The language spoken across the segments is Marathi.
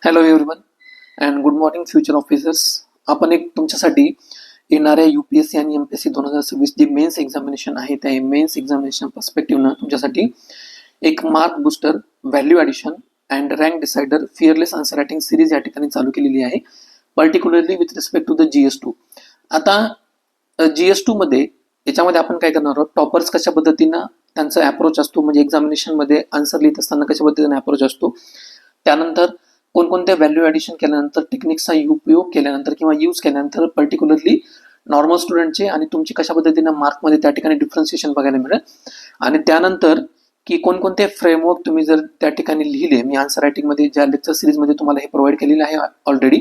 Hello everyone and good morning future officers. आपण एक तुमच्यासाठी येणाऱ्या UPSC आणि MPSC 2026 जी मेन्स एक्झामिनेशन आहे त्या मेन्स एक्झामिनेशन पर्स्पेक्टिव्हनं तुमच्यासाठी एक mark booster, value addition and rank decider fearless answer writing series या ठिकाणी चालू केलेली आहे, particularly with respect to the GS2. आता GS2 मध्ये याच्यामध्ये आपण काय करणार आहोत, टॉपर्स कशा पद्धतीनं त्यांचा अप्रोच असतो, म्हणजे एक्झामिनेशनमध्ये आन्सर लिहित असताना कशा पद्धतीने अप्रोच असतो, त्यानंतर कोणकोणत्या व्हॅल्यू ॲडिशन केल्यानंतर, टेक्निक्सचा उपयोग केल्यानंतर किंवा यूज केल्यानंतर पर्टिक्युलरली नॉर्मल स्टुडंटचे आणि तुमची कशा पद्धतीनं मार्कमध्ये त्या ठिकाणी डिफरन्सिएशन बघायला मिळेल. आणि त्यानंतर की कोणकोणते फ्रेमवर्क तुम्ही जर त्या ठिकाणी लिहिले, मी आन्सर रायटिंगमध्ये ज्या लेक्चर सिरीजमध्ये तुम्हाला हे प्रोव्हाइड केलेलं आहे ऑलरेडी,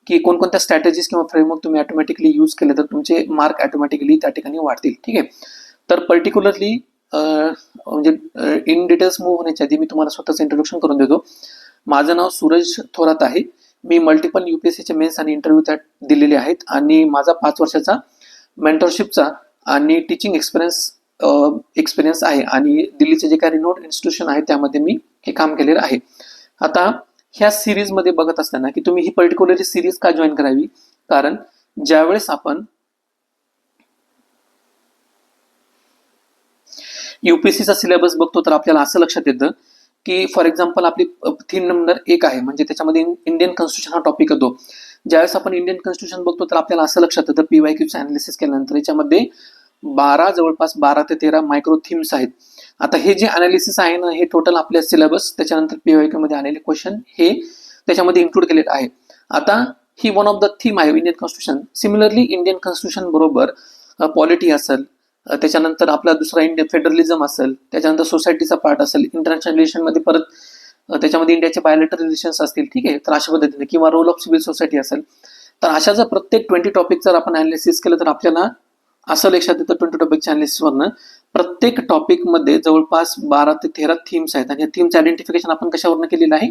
की कोणकोणत्या स्ट्रॅटेजीज किंवा फ्रेमवर्क तुम्ही ऑटोमॅटिकली यूज केले तर तुमचे मार्क ऑटोमॅटिकली त्या ठिकाणी वाढतील. ठीक आहे. तर पर्टिक्युलरली म्हणजे इन डिटेल्स मूव्ह होण्याच्या आधी मी तुम्हाला स्वतःचं इंट्रोडक्शन करून देतो. माझं नाव सूरज थोरात आहे. मी मल्टिपल UPSCचे मेन्स आणि इंटरव्ह्यू त्यात दिलेले आहेत आणि माझा 5 वर्षाचा मेंटरशिपचा आणि टीचिंग एक्सपिरियन्स आहे आणि दिल्लीचे जे काही रिनोड इन्स्टिट्यूशन आहे त्यामध्ये मी हे काम केलेलं आहे. आता ह्या सिरीजमध्ये बघत असताना की तुम्ही ही पर्टिक्युलरली सिरीज का जॉईन करावी, कारण ज्यावेळेस आपण UPSCचा सिलेबस बघतो तर आपल्याला असं लक्षात येतं की फॉर एक्झाम्पल आपली थीम नंबर 1 आहे, म्हणजे त्याच्यामध्ये इंडियन कॉन्स्टिट्यूशन हा टॉपिक येतो. ज्यावेळेस आपण इंडियन कॉन्स्टिट्यूशन बघतो तर आपल्याला असं लक्षात येतं PYQचं अनालिसिस केल्यानंतर याच्यामध्ये जवळपास 12 ते 13 मायक्रो थीम्स आहेत. आता हे जे अनालिसिस आहे ना, हे टोटल आपल्या सिलेबस त्याच्यानंतर PYQ मध्ये आलेले क्वेश्चन हे त्याच्यामध्ये इन्क्लूड केलेलं आहे. आता ही वन ऑफ द थीम आहे Indian constitution. Similarly Indian constitution बरोबर पॉलिटी असेल, त्याच्यानंतर आपला दुसरा इंडियन फेडरलिझम असेल, त्याच्यानंतर सोसायटीचा पार्ट असेल, इंटरनॅशनल रिलेशनमध्ये परत त्याच्यामध्ये इंडियाचे बायोलेटरल रिलेशन्स असतील. ठीक आहे. तर अशा पद्धतीने किंवा रोल ऑफ सिव्हिल सोसायटी असेल, तर अशा जर प्रत्येक 20 टॉपिक जर आपण अनालिसिस केलं तर आपल्याला असं लक्षात येतं 20 टॉपिकच्या अनालिसिसवरनं प्रत्येक टॉपिकमध्ये जवळपास 12 ते 13 थीम्स आहेत आणि या थीमचं आयडेंटिफिकेशन आपण कशावरनं केलेलं आहे,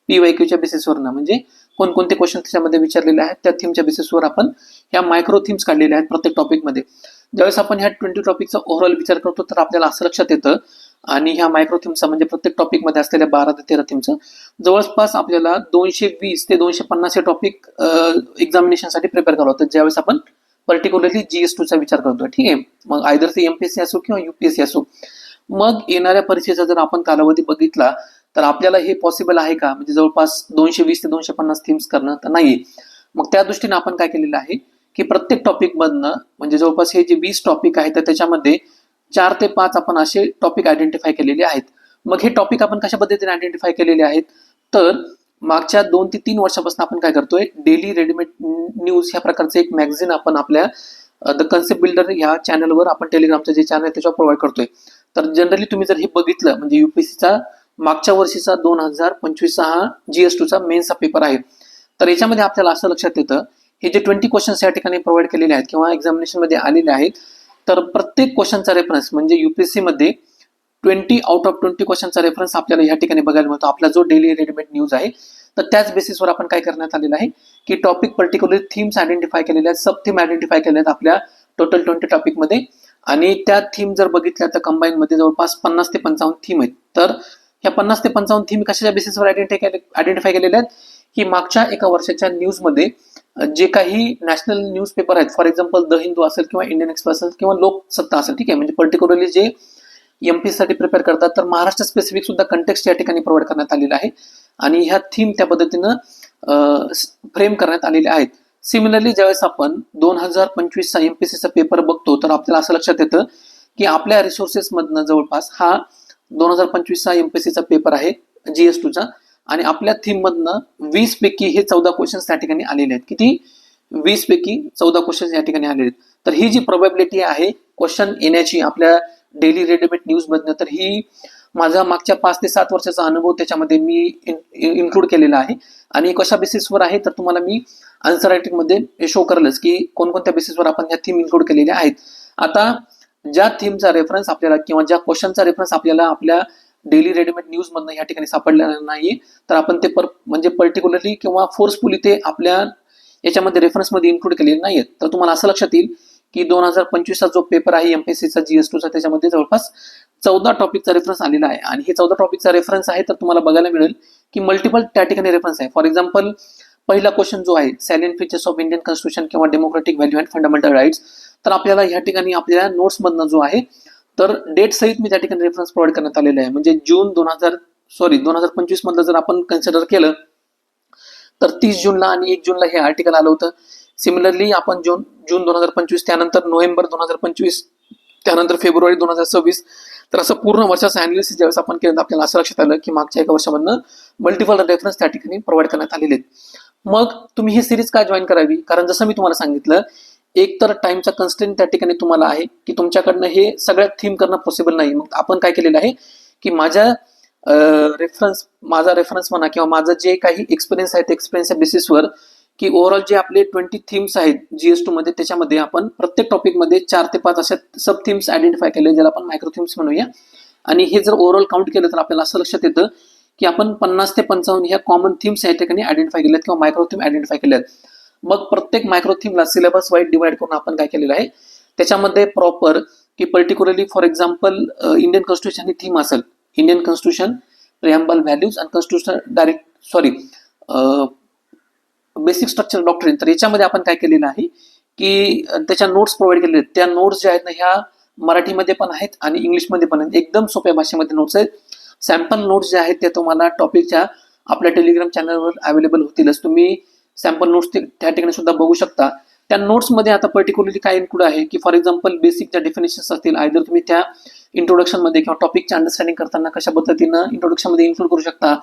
PYQच्या बेसिसवरनं, म्हणजे कोणकोणते क्वेश्चन त्याच्यामध्ये विचारलेले आहेत त्या थीमच्या बेसिसवर आपण ह्या मायक्रो थीम्स काढलेल्या आहेत प्रत्येक टॉपिकमध्ये. ज्यावेळेस आपण ह्या 20 टॉपिकचा ओव्हरऑल विचार करतो तर आपल्याला असं लक्षात येतं, आणि ह्या मायक्रो थीमचा म्हणजे प्रत्येक टॉपिकमध्ये असलेल्या 12 ते 13 थीमचं जवळपास आपल्याला 220 ते 250 हे टॉपिक एक्झामिनेशनसाठी प्रिपेअर करावं लागतं ज्यावेळेस आपण पर्टिक्युलरली GS2चा विचार करतो. ठीक आहे. मग आयदर ते MPSC असो किंवा UPSC असो. मग येणाऱ्या परीक्षेचा जर आपण कालावधी बघितला तर आपल्याला हे पॉसिबल आहे का, म्हणजे जवळपास 220 ते 250 थीम्स करणं तर नाही. मग त्या दृष्टीने आपण काय केलेलं आहे की प्रत्येक टॉपिक मधनं, म्हणजे जवळपास हे जे 20 टॉपिक आहेत तर त्याच्यामध्ये 4 ते 5 आपण असे टॉपिक आयडेंटिफाय केलेले आहेत. मग हे टॉपिक आपण कशा पद्धतीने आयडेंटिफाय केलेले आहेत, तर मागच्या 2 ते 3 वर्षापासून आपण काय करतोय, डेली रेडीमेड न्यूज ह्या प्रकारचं एक मॅगझिन आपण आपल्या द कन्सेप्ट बिल्डर ह्या चॅनलवर आपण टेलिग्रामचं जे चॅनल आहे त्याच्यावर प्रोव्हाइड करतोय. तर जनरली तुम्ही जर हे बघितलं, म्हणजे UPSCचा मागच्या वर्षीचा 2025 हा GS2चा मेन्सचा पेपर आहे. तर याच्यामध्ये आपल्याला असं लक्षात येतं, हे जे 20 क्वेश्चन्स या ठिकाणी प्रोव्हाइड केलेले आहेत किंवा एक्झामिनेशन मध्ये आलेले आहेत, तर प्रत्येक क्वेश्चनचा रेफरन्स म्हणजे UPSC मध्ये 20 आउट ऑफ 20 क्वेश्चनचा रेफरन्स आपल्याला या ठिकाणी बघायला मिळतो. आपला जो डेली रेडीमेड न्यूज आहे तर त्याच बेसिसवर आपण काय करण्यात आलेलं आहे की टॉपिक पर्टिक्युलर थीम्स आयडेंटिफाय केलेल्या आहेत, सब थीम आयडेंटिफाय केल्या आहेत आपल्या टोटल 20 टॉपिकमध्ये, आणि त्या थीम जर बघितल्या तर कंबाईन मध्ये जवळपास 50 ते 55 थीम आहेत. तर ह्या 50 ते 55 थीम कशाच्या बेसिसवर आयडेंटिफाय केलेल्या आहेत की मागच्या एका वर्षाच्या न्यूजमध्ये जे काही नॅशनल न्यूजपेपर आहेत, फॉर एक्झाम्पल द हिंदू असेल किंवा इंडियन एक्सप्रेस असेल किंवा लोकसत्ता असेल. ठीक आहे. म्हणजे पर्टिक्युलरली जे MPSC साठी प्रिपेअर करतात तर महाराष्ट्र स्पेसिफिक सुद्धा कंटेक्स्ट या ठिकाणी प्रोव्हाइड करण्यात आलेला आहे आणि ह्या थीम त्या पद्धतीनं फ्रेम करण्यात आलेले आहेत. सिमिलरली ज्यावेळेस आपण 2025चा MPSCचा पेपर बघतो तर आपल्याला असं लक्षात येतं की आपल्या रिसोर्सेस मधनं जवळपास हा 2025चा MPSCचा पेपर आहे GS2चा, आणि आपल्या थीम मधनं 20 पैकी हे 14 क्वेश्चन्स त्या ठिकाणी आलेले आहेत. किती? 20 पैकी 14 क्वेश्चन्स या ठिकाणी आलेले आहेत. तर ही जी प्रोबॅबिलिटी आहे क्वेश्चन येण्याची आपल्या डेली रेडीमेड न्यूज मधनं, तर ही माझा मागच्या 5 ते 7 वर्षाचा अनुभव त्याच्यामध्ये मी इन्क्लूड केलेला आहे. आणि कशा बेसिसवर आहे तर तुम्हाला मी आन्सर रायटिंग मध्ये शो करेलच की कोणकोणत्या बेसिसवर आपण ह्या थीम इन्क्लूड केलेल्या आहेत. आता ज्या थीमचा रेफरन्स आपल्याला किंवा ज्या क्वेश्चनचा रेफरन्स आपल्याला आपल्या डेली रेडीमेड न्यूज मधनं या ठिकाणी सापडलेला नाही, तर आपण ते म्हणजे पर्टिक्युलरली किंवा फोर्सफुली ते आपल्या याच्यामध्ये रेफरन्समध्ये इन्क्लूड केलेले नाहीयेत. तर तुम्हाला असं लक्षात येईल की 2025चा जो पेपर आहे MPSCचा GS2चा त्याच्यामध्ये जवळपास 14 टॉपिकचा रेफरन्स आलेला आहे आणि हे 14 टॉपिकचा रेफरन्स आहे तर तुम्हाला बघायला मिळेल की मल्टिपल त्या ठिकाणी रेफरन्स आहे. फॉर एक्झाम्पल पहिला क्वेश्चन जो आहे salient features of Indian constitution किंवा democratic value and fundamental rights, तर आपल्याला ह्या ठिकाणी आपल्या नोट्समधनं जो आहे तर डेट सहित मी त्या ठिकाणी रेफरन्स प्रोव्हाइड करण्यात आलेला आहे. म्हणजे 2025 मधलं जर आपण कन्सिडर केलं तर 30 जूनला आणि 1 जूनला हे आर्टिकल आलं होतं. सिमिलरली आपण जून 2025, त्यानंतर नोव्हेंबर 2025, त्यानंतर फेब्रुवारी 2026, तर असं पूर्ण वर्षाचं अनालिसिस ज्यावेळेस आपण केलं तर आपल्याला असं लक्षात आलं की मागच्या एका वर्षामधनं मल्टिपल रेफरन्स त्या ठिकाणी प्रोव्हाइड करण्यात आलेले आहेत. मग तुम्ही ही सिरीज का जॉईन करावी? कारण जसं मी तुम्हाला सांगितलं, एक तर टाइमचा कन्स्टेंट त्या ठिकाणी तुम्हाला आहे की तुमच्याकडनं हे सगळ्यात थीम करणं पॉसिबल नाही. मग आपण काय केलेलं आहे की माझा रेफरन्स म्हणा किंवा माझं जे काही एक्सपिरियन्स आहे ते एक्सपिरियन्सच्या बेसिसवर की ओव्हरऑल जे आपले 20 थीम्स आहेत GS2 मध्ये, त्याच्यामध्ये आपण प्रत्येक टॉपिकमध्ये 4 ते 5 अशा सब थीम्स आयडेंटिफाय केले, ज्याला आपण मायक्रो थीम्स म्हणूया. आणि हे जर ओव्हरऑल काउंट केलं तर आपल्याला असं लक्षात येतं की आपण 50 ते 55 ह्या कॉमन थीम्स या ठिकाणी आयडेंटिफाय केल्यात किंवा मायक्रो थीम आयडेंटिफाय केल्यात. मग प्रत्येक मायक्रो थीमला सिलेबस वाईज डिवाइड करून आपण काय केलेलं आहे, त्याच्यामध्ये प्रॉपर की particularly for example Indian constitution ही थीम असेल, Indian constitution, preamble, values and constitution basic structure doctrine. तर याच्यामध्ये आपण काय केलेलं आहे की त्याच्या नोट्स प्रोव्हाइड केलेले आहेत. त्या नोट्स ज्या आहेत ना ह्या मराठीमध्ये पण आहेत आणि इंग्लिशमध्ये पण आहेत. एकदम सोप्या भाषेमध्ये नोट्स आहेत. सॅम्पल नोट्स ज्या आहेत त्या तुम्हाला टॉपिकच्या आपल्या टेलिग्राम चॅनलवर अवेलेबल होतीलच. तुम्ही सॅम्पल नोट्स त्या ठिकाणी सुद्धा बघू शकता. त्या नोट्समध्ये आता पर्टिक्युलरली काय इन्क्लूड आहे की फॉर एक्झाम्पल बेसिक ज्या डेफिनेशन्स असतील, आयदर तुम्ही त्या इंट्रोडक्शनमध्ये किंवा टॉपिकच्या अंडरस्टँडिंग करताना कशा पद्धतीनं इंट्रोडक्शनमध्ये इन्क्लूड करू शकता.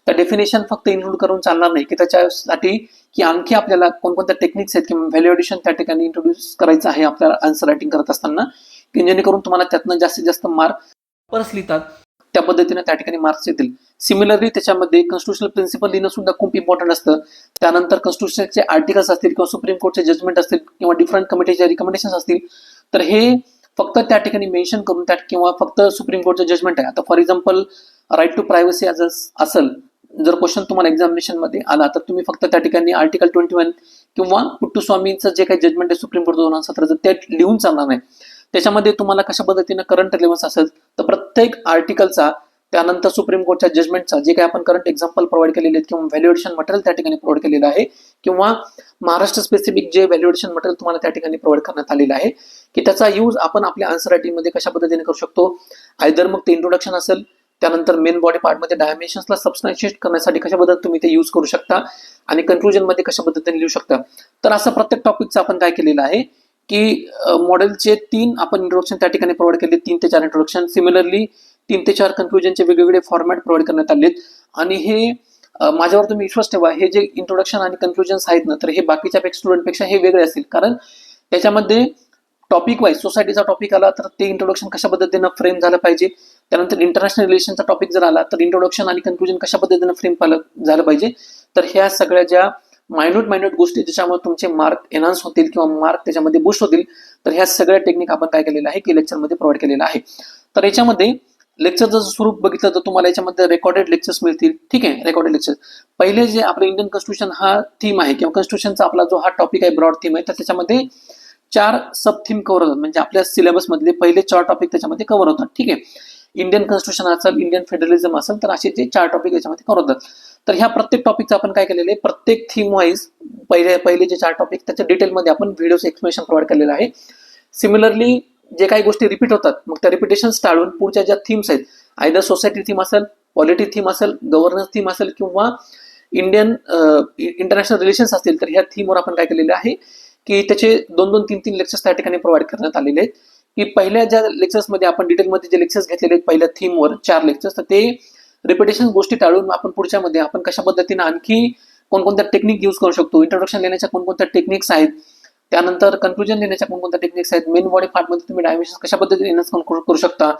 त्या डेफिनेशन फक्त इन्क्लूड करून चालणार नाही की त्याच्यासाठी की आणखी आपल्याला कोणकोणत्या टेक्निक्स आहेत किंवा व्हॅल्यू एडिशन त्या ठिकाणी इंट्रोड्यूस करायचं आहे आपल्याला आन्सर रायटिंग करत असताना, की जेणेकरून तुम्हाला त्यातनं जास्तीत जास्त मार्क परस लिहितात त्या पद्धतीने त्या ठिकाणी मार्क्स येतील. सिमिलरली त्याच्यामध्ये कॉन्स्टिट्यूशनल प्रिन्सिपल लिहिणं सुद्धा खूप इम्पॉर्टंट असतं. त्यानंतर कॉन्स्टिट्यूशनचे आर्टिकल्स असतील किंवा सुप्रीम कोर्टचे जजमेंट असतील किंवा डिफरंट कमिटीचे रिकमेंडेशन असतील, तर हे फक्त त्या ठिकाणी मेन्शन करून त्यात किंवा फक्त सुप्रीम कोर्टचं जजमेंट आहे. आता for example right to privacy असेल, जर क्वेश्चन तुम्हाला एक्झामिनेशन मध्ये आला तर तुम्ही फक्त त्या ठिकाणी आर्टिकल 21 किंवा पुट्टुस्वामींचं जे काही जजमेंट आहे सुप्रीम कोर्ट 2017 ते लिहून चालणार नाही. त्याच्यामध्ये तुम्हाला कशा पद्धतीनं करंट रिलेव्हन्स असेल तर प्रत्येक आर्टिकलचा, त्यानंतर सुप्रीम कोर्टच्या जजमेंटचा जे काही आपण करंट एक्झाम्पल प्रोव्हाइड केलेले आहेत किंवा व्हॅल्युएशन मटेरियल त्या ठिकाणी प्रोव्हाइड केलेलं आहे किंवा महाराष्ट्र स्पेसिफिक जे व्हॅल्युएशन मटेरियल तुम्हाला त्या ठिकाणी प्रोव्हाइड करण्यात आलेलं आहे की त्याचा यूज आपण आपल्या आन्सर रायटिंगमध्ये कशा पद्धतीने करू शकतो. आयदर मग ते इंट्रोडक्शन असेल, त्यानंतर मेन बॉडी पार्टमध्ये डायमेन्शन्सला सबस्टॅन्शिएट करण्यासाठी कशा पद्धतीने तुम्ही ते यूज करू शकता आणि कन्क्लुजन मध्ये कशा पद्धतीने लिहू शकता. तर असं प्रत्येक टॉपिकचं आपण काय केलेलं आहे की मॉडेलचे 3 आपण इंट्रोडक्शन त्या ठिकाणी प्रोव्हाइड केले, 3 ते 4 इंट्रोडक्शन. सिमिलरली 3 ते 4 कन्क्लुजनचे वेगवेगळे फॉर्मॅट प्रोव्हाइड करण्यात आले आणि हे माझ्यावर तुम्ही विश्वास ठेवा, हे जे इंट्रोडक्शन आणि कन्क्लुजन्स आहेत ना तर हे बाकीच्या स्टुडंटपेक्षा हे वेगळे असतील. कारण त्याच्यामध्ये टॉपिक वाईज सोसायटीचा टॉपिक आला तर ते इंट्रोडक्शन कशा पद्धतीनं फ्रेम झालं पाहिजे, त्यानंतर इंटरनॅशनल रिलेशनचा टॉपिक जर आला तर इंट्रोडक्शन आणि कन्क्लुजन कशा पद्धतीनं फ्रेम झालं पाहिजे. तर ह्या सगळ्या ज्या मायन्यूट गोष्टी ज्याच्यामुळे तुमचे मार्क एनहान्स होतील किंवा मार्क त्याच्यामध्ये बूस्ट होतील, तर ह्या सगळ्या टेक्निक आपण काय केलेलं आहे की लेक्चरमध्ये प्रोव्हाइड केलेलं आहे. तर याच्यामध्ये लेक्चरचं स्वरूप बघितलं तर तुम्हाला याच्यामध्ये रेकॉर्डेड लेक्चर्स मिळतील. ठीक आहे, रेकॉर्डेड लेक्चर्स. पहिले जे आपलं इंडियन कॉन्स्टिट्यूशन हा थीम आहे किंवा कॉन्स्टिट्यूशनचा आपला जो हा टॉपिक आहे, ब्रॉड थीम आहे, तर त्याच्यामध्ये 4 सब थीम कव्हर होतात. म्हणजे आपल्या सिलेबस मधले पहिले 4 टॉपिक त्याच्यामध्ये कव्हर होतात. ठीक आहे, इंडियन कॉन्स्टिट्यूशन असेल, इंडियन फेडरलिझम असेल, तर असे जे 4 टॉपिक याच्यामध्ये कव्हर होतात. तर ह्या प्रत्येक टॉपिकचं आपण काय केलेलं आहे, प्रत्येक थीम वाईज पहिले जे 4 टॉपिक त्याच्या डिटेलमध्ये आपण व्हिडिओचं एक्सप्लेनेशन प्रोव्हाइड केलेलं आहे. सिमिलरली जे काही गोष्टी रिपीट होतात मग त्या रिपिटेशन टाळून पुढच्या ज्या थीम्स आहेत, आयदर सोसायटी थीम असेल, पॉलिटी थीम असेल, गव्हर्नन्स थीम असेल किंवा इंटरनॅशनल रिलेशन्स असतील, तर ह्या थीमवर आपण काय केलेलं आहे की त्याचे 2-2, 3-3 लेक्चर्स त्या ठिकाणी प्रोव्हाइड करण्यात आलेले आहेत. की पहिल्या ज्या लेक्चर्समध्ये आपण डिटेलमध्ये जे लेक्चर्स घेतलेले आहेत पहिल्या थीमवर 4 लेक्चर्स, तर ते रिपिटेशन गोष्टी टाळून आपण पुढच्यामध्ये आपण कशा पद्धतीने आणखी कोणकोणत्या टेक्निक यूज करू शकतो, इंट्रोडक्शन लिहिण्याच्या कोणकोणत्या टेक्निक्स आहेत, त्यानंतर कन्क्लुजन लिहिण्याच्या कोणकोणत्या टेक्निक्स आहेत, मेन बॉडी पार्टमध्ये तुम्ही डायमेन्शन कशा पद्धतीने एनहान्स करू शकता,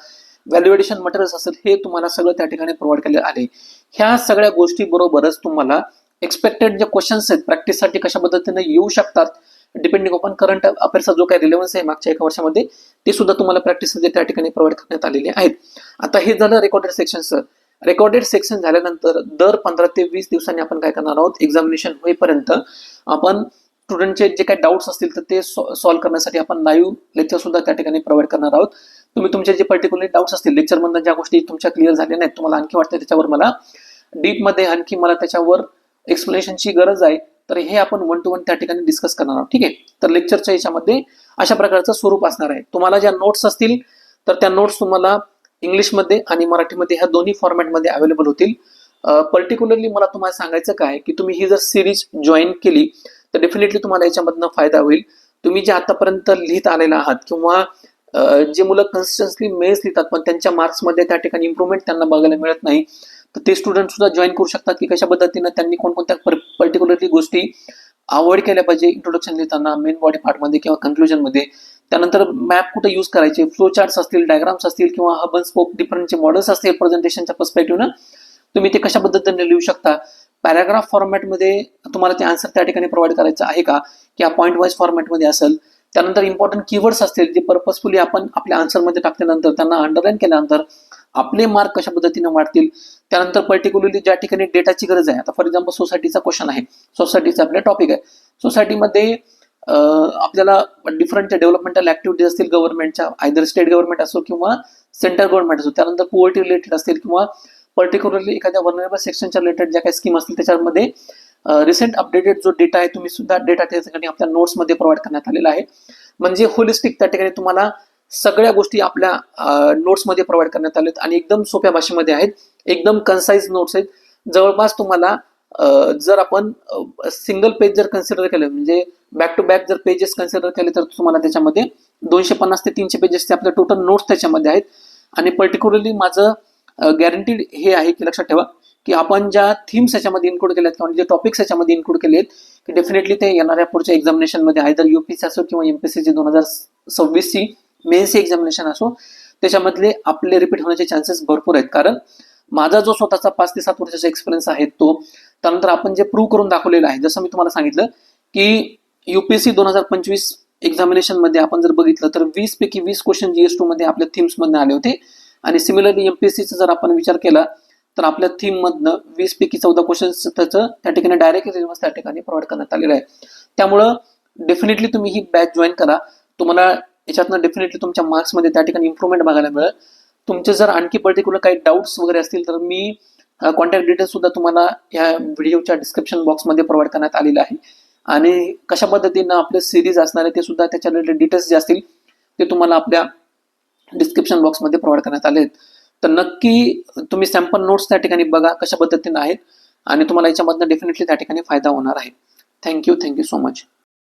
व्हॅल्युएडिशन मटेरियल्स असेल, हे तुम्हाला सगळं त्या ठिकाणी प्रोव्हाइड केले आले. ह्या सगळ्या गोष्टी बरोबरच तुम्हाला एक्सपेक्टेड जे क्वेश्चन्स आहेत प्रॅक्टिससाठी कशा पद्धतीने येऊ शकतात, डिपेंडिंग ऑन करंट अफेअर्सचा जो काही रिलेव्हन्स आहे मागच्या एका वर्षामध्ये, ते सुद्धा तुम्हाला प्रॅक्टिसमध्ये त्या ठिकाणी प्रोव्हाइड करण्यात आलेले आहेत. आता हे झालं रेकॉर्डेड सेक्शनचं. रेकॉर्डेड सेक्शन झाल्यानंतर दर 15 ते 20 दिवसांनी आपण काय करणार आहोत, एक्झामिनेशन होईपर्यंत आपण स्टुडंटचे जे काही डाऊट्स असतील तर ते सॉल्व्ह करण्यासाठी आपण लाईव्ह लेक्चर सुद्धा त्या ठिकाणी प्रोव्हाइड करणार आहोत. तुम्ही तुमचे जे पर्टिक्युलर डाऊट्स असतील लेक्चरमधून ज्या गोष्टी तुमच्या क्लिअर झाल्या नाहीत, तुम्हाला आणखी वाटतं त्याच्यावर मला डीपमध्ये आणखी मला त्याच्यावर एक्सप्लेनेशनची गरज आहे, तर हे आपण 1 to 1 त्या ठिकाणी डिस्कस करणार आहोत. ठीक आहे. तर लेक्चरच्या याच्यामध्ये अशा प्रकारचं स्वरूप असणार आहे. तुम्हाला ज्या नोट्स असतील तर त्या नोट्स तुम्हाला इंग्लिशमध्ये आणि मराठीमध्ये ह्या दोन्ही फॉर्मॅटमध्ये अवेलेबल होतील. पर्टिक्युलरली मला तुम्हाला सांगायचं काय की तुम्ही ही जर सिरीज जॉईन केली तर डेफिनेटली तुम्हाला याच्यामधनं फायदा होईल. तुम्ही जे आतापर्यंत लिहित आलेला आहात किंवा जे मुलं कन्सिस्टन्सली मेन्स लिहितात पण त्यांच्या मार्क्समध्ये त्या ठिकाणी इम्प्रूव्हमेंट त्यांना बघायला मिळत नाही, तर ते स्टुडंट सुद्धा जॉईन करू शकतात की कशा पद्धतीनं त्यांनी कोणकोणत्या पर्टिक्युलरली गोष्टी अवॉइड केल्या पाहिजे इंट्रोडक्शन लिहिताना, मेन बॉडी पार्टमध्ये किंवा कन्क्लुजनमध्ये. त्यानंतर मॅप कुठे यूज करायचे, फ्लो चार्ट्स असतील, डायग्राम्स असतील किंवा हब अँड स्पोक डिफरंटचे मॉडेल्स असतील प्रेझेंटेशनच्या पर्स्पेक्टिव्हनं तुम्ही ते कशा पद्धतीने लिहू शकता. पॅराग्राफ फॉर्मॅटमध्ये तुम्हाला ते आन्सर त्या ठिकाणी प्रोव्हाइड करायचं आहे का, की पॉईंट वाईज फॉर्मॅटमध्ये असेल. त्यानंतर इम्पॉर्टंट कीवर्ड्स असतील जे पर्पजफुली आपण आपल्या आन्सरमध्ये टाकल्यानंतर त्यांना अंडरलाईन केल्यानंतर आपले मार्क कशा पद्धतीने वाढतील. त्यानंतर पर्टिक्युलरली ज्या ठिकाणी डेटाची गरज आहे, आता फॉर एक्झाम्पल सोसायटीचा क्वेश्चन आहे, सोसायटीचा आपला टॉपिक आहे, सोसायटीमध्ये आपल्याला डिफरंट डेव्हलपमेंटल ऍक्टिव्हिटीज असतील गव्हर्नमेंटच्या, आयदर स्टेट गव्हर्नमेंट असो किंवा सेंट्रल गव्हर्नमेंट असो, त्यानंतर पॉवर्टी रिलेटेड असतील किंवा पर्टिक्युलरली एखाद्या व्हर्नरेबल सेक्शनच्या रिलेटेड ज्या काही स्कीम असतील त्याच्यामध्ये रिसेंट अपडेटेड जो डेटा आहे तुम्ही सुद्धा डेटा त्या ठिकाणी आपल्या नोट्समध्ये प्रोव्हाइड करण्यात आलेला आहे. म्हणजे होलिस्टिक त्या ठिकाणी तुम्हाला सगळ्या गोष्टी आपल्या नोट्समध्ये प्रोव्हाइड करण्यात आलेत आणि एकदम सोप्या भाषेमध्ये आहेत, एकदम कन्साइज नोट्स आहेत. जवळपास तुम्हाला जर आपण सिंगल पेज जर कन्सिडर केलं म्हणजे बॅक टू बॅक जर पेजेस कन्सिडर केले तर तुम्हाला त्याच्यामध्ये 250 ते 300 पेजेसचे आपले टोटल नोट्स त्याच्यामध्ये आहेत. आणि पर्टिक्युलरली माझं गॅरंटीड हे आहे की लक्षात ठेवा की आपण ज्या थीम्स याच्यामध्ये इन्क्लूड केल्यात किंवा जे टॉपिक्स याच्यामध्ये इन्क्लूड केले आहेत की डेफिनेटली ते येणाऱ्या पुढच्या एक्झामिनेशनमध्ये आयदर UPSC असो किंवा MPSC 2026ची मेन्सची एक्झामिनेशन असो त्याच्यामधले आपले रिपीट होण्याचे चान्सेस भरपूर आहेत. कारण माझा जो स्वतःचा 5 ते 7 वर्षाचा एक्सपिरियन्स आहे तो, त्यानंतर आपण जे प्रूव्ह करून दाखवलेलं आहे, जसं मी तुम्हाला सांगितलं की UPSC 2025 एक्झामिनेशन मध्ये आपण जर बघितलं तर 20 पैकी 20 क्वेश्चन GS2 मध्ये आपल्या थीम्स मधनं आले होते आणि सिमिलरली MPSCचा जर आपण विचार केला तर आपल्या थीम मधनं 20 पैकी 14 क्वेश्चन त्याचं त्या ठिकाणी डायरेक्ट रिव्हर्स त्या ठिकाणी प्रोव्हाइड करण्यात आलेलं आहे. त्यामुळं डेफिनेटली तुम्ही ही बॅच जॉईन करा, तुम्हाला याच्यातनं डेफिनेटली तुमच्या मार्क्समध्ये त्या ठिकाणी इम्प्रूव्हमेंट बघायला मिळेल. तुमचे जर आणखी पर्टिक्युलर काही डाऊट्स वगैरे असतील तर मी कॉन्टॅक्ट डिटेल्स सुद्धा तुम्हाला या व्हिडिओच्या डिस्क्रिप्शन बॉक्समध्ये प्रोव्हाइड करण्यात आलेलं आहे आणि कशा पद्धतीनं आपले सिरीज असणार आहे ते सुद्धा त्याच्या रिलेटेड डिटेल्स जे असतील ते तुम्हाला आपल्या डिस्क्रिप्शन बॉक्समध्ये प्रोव्हाइड करण्यात आले आहेत. तर नक्की तुम्ही सॅम्पल नोट्स त्या ठिकाणी बघा कशा पद्धतीने आहेत आणि तुम्हाला याच्यामधनं डेफिनेटली त्या ठिकाणी फायदा होणार आहे. Thank you so much.